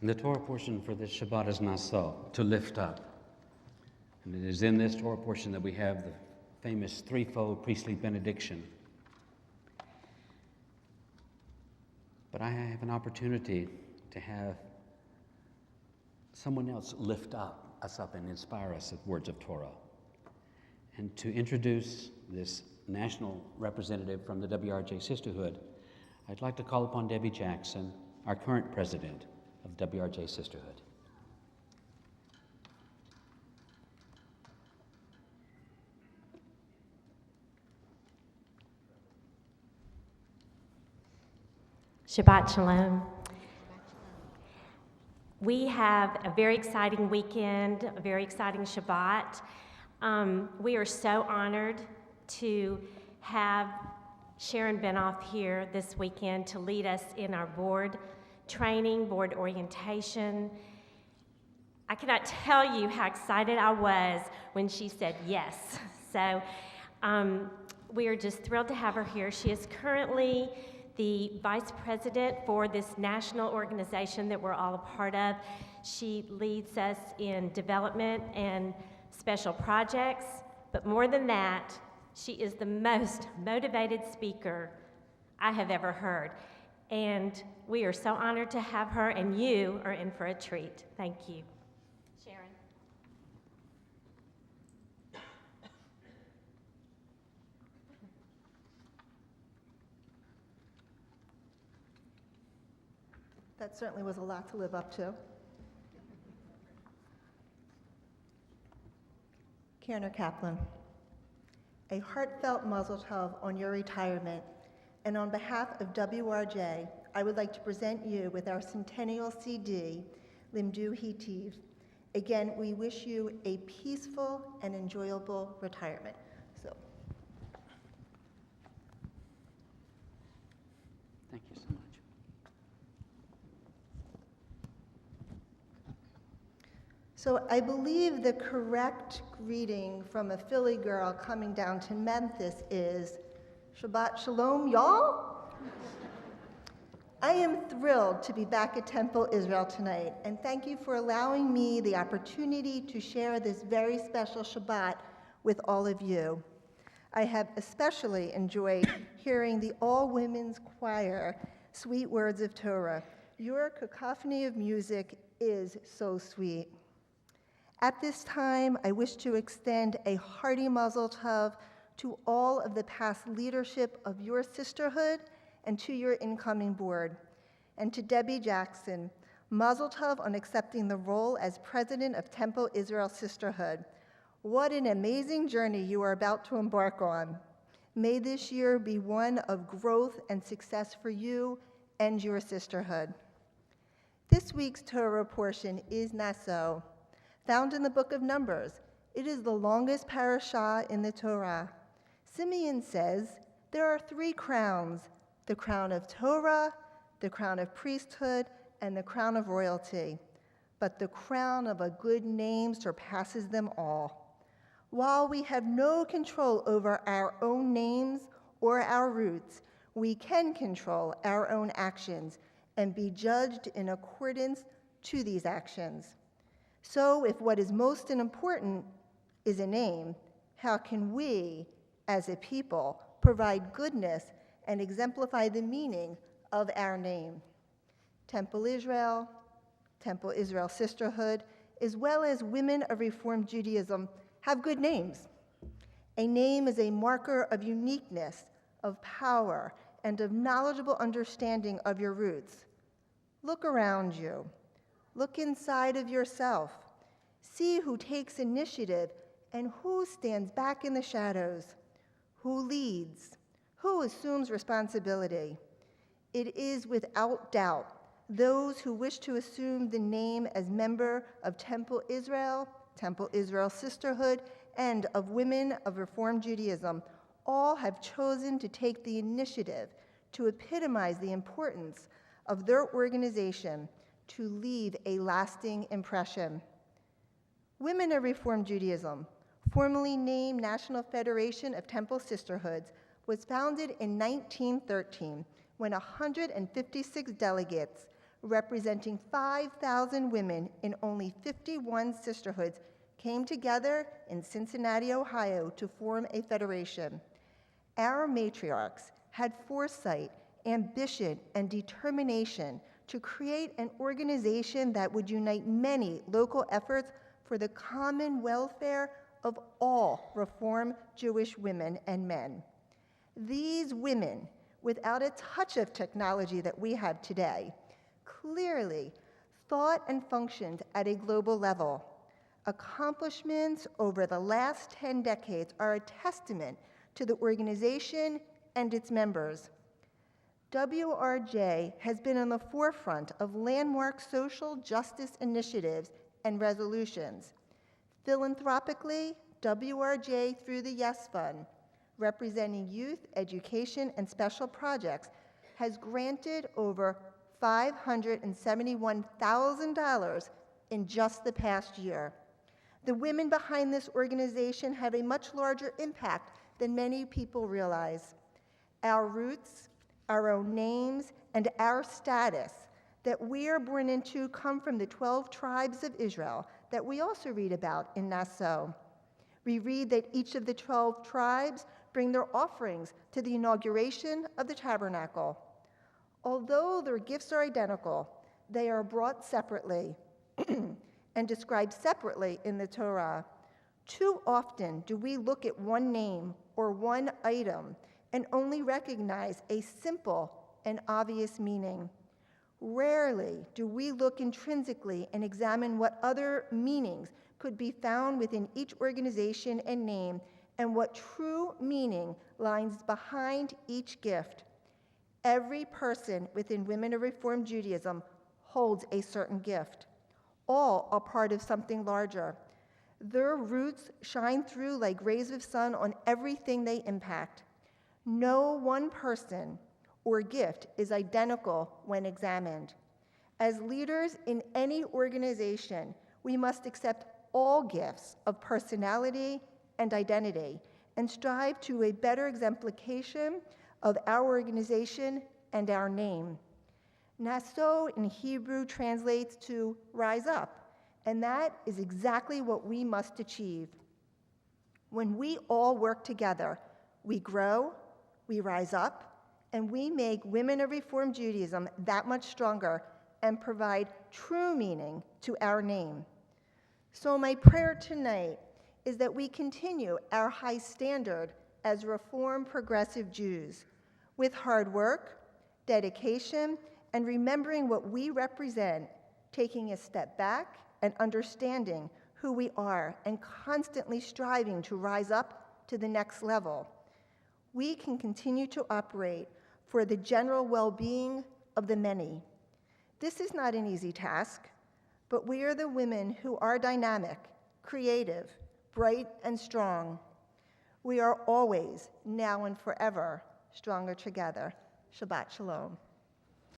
And the Torah portion for this Shabbat is Naso, to lift up. And it is in this Torah portion that we have the famous threefold priestly benediction. But I have an opportunity to have someone else lift us up and inspire us with words of Torah. And to introduce this national representative from the WRJ Sisterhood, I'd like to call upon Debbie Jackson, our current president of WRJ Sisterhood. Shabbat Shalom. We have a very exciting weekend, a very exciting Shabbat. We are so honored to have Sharon Benoff here this weekend to lead us in our board training, board orientation. I cannot tell you how excited I was when she said yes. So we are just thrilled to have her here. She is currently the vice president for this national organization that we're all a part of. She leads us in development and special projects, but more than that, she is the most motivated speaker I have ever heard. And we are so honored to have her, and you are in for a treat. Thank you. Sharon. That certainly was a lot to live up to. Kerner Kaplan, a heartfelt mazel tov on your retirement, and on behalf of WRJ, I would like to present you with our centennial CD, Limdu Hitiv. Again, we wish you a peaceful and enjoyable retirement. Thank you so much. So I believe the correct greeting from a Philly girl coming down to Memphis is, Shabbat Shalom, y'all. I am thrilled to be back at Temple Israel tonight, and thank you for allowing me the opportunity to share this very special Shabbat with all of you. I have especially enjoyed hearing the all-women's choir, Sweet Words of Torah. Your cacophony of music is so sweet. At this time, I wish to extend a hearty mazel tov to all of the past leadership of your sisterhood and to your incoming board. And to Debbie Jackson, mazel tov on accepting the role as president of Temple Israel Sisterhood. What an amazing journey you are about to embark on. May this year be one of growth and success for you and your sisterhood. This week's Torah portion is Naso. Found in the book of Numbers, it is the longest parashah in the Torah. Simeon says there are 3 crowns, the crown of Torah, the crown of priesthood, and the crown of royalty. But the crown of a good name surpasses them all. While we have no control over our own names or our roots, we can control our own actions and be judged in accordance to these actions. So if what is most important is a name, how can we, as a people, provide goodness and exemplify the meaning of our name? Temple Israel Sisterhood, as well as Women of Reformed Judaism, have good names. A name is a marker of uniqueness, of power, and of knowledgeable understanding of your roots. Look around you. Look inside of yourself. See who takes initiative and who stands back in the shadows, who leads, who assumes responsibility. It is without doubt those who wish to assume the name as member of Temple Israel Sisterhood, and of Women of Reformed Judaism, all have chosen to take the initiative to epitomize the importance of their organization to leave a lasting impression. Women of Reformed Judaism, formerly named National Federation of Temple Sisterhoods, was founded in 1913 when 156 delegates representing 5,000 women in only 51 sisterhoods, came together in Cincinnati, Ohio to form a federation. Our matriarchs had foresight, ambition, and determination to create an organization that would unite many local efforts for the common welfare of all Reform Jewish women and men. These women, without a touch of technology that we have today, clearly thought and functioned at a global level. Accomplishments over the last 10 decades are a testament to the organization and its members. WRJ has been on the forefront of landmark social justice initiatives and resolutions. Philanthropically, WRJ, through the Yes Fund, representing youth, education, and special projects, has granted over $571,000 in just the past year. The women behind this organization have a much larger impact than many people realize. Our roots, our own names, and our status that we are born into come from the 12 tribes of Israel that we also read about in Nassau. We read that each of the 12 tribes bring their offerings to the inauguration of the tabernacle. Although their gifts are identical, they are brought separately and described separately in the Torah. Too often do we look at one name or one item and only recognize a simple and obvious meaning. Rarely do we look intrinsically and examine what other meanings could be found within each organization and name, and what true meaning lies behind each gift. Every person within Women of Reform Judaism holds a certain gift. All are part of something larger. Their roots shine through like rays of sun on everything they impact. No one person or gift is identical when examined. As leaders in any organization, we must accept all gifts of personality and identity and strive to a better exemplification of our organization and our name. Naso in Hebrew translates to rise up, and that is exactly what we must achieve. When we all work together, we grow, we rise up, and we make Women of Reform Judaism that much stronger and provide true meaning to our name. So my prayer tonight is that we continue our high standard as Reform progressive Jews with hard work, dedication, and remembering what we represent, taking a step back and understanding who we are and constantly striving to rise up to the next level. We can continue to operate for the general well-being of the many. This is not an easy task, but we are the women who are dynamic, creative, bright, and strong. We are always, now and forever, stronger together. Shabbat Shalom.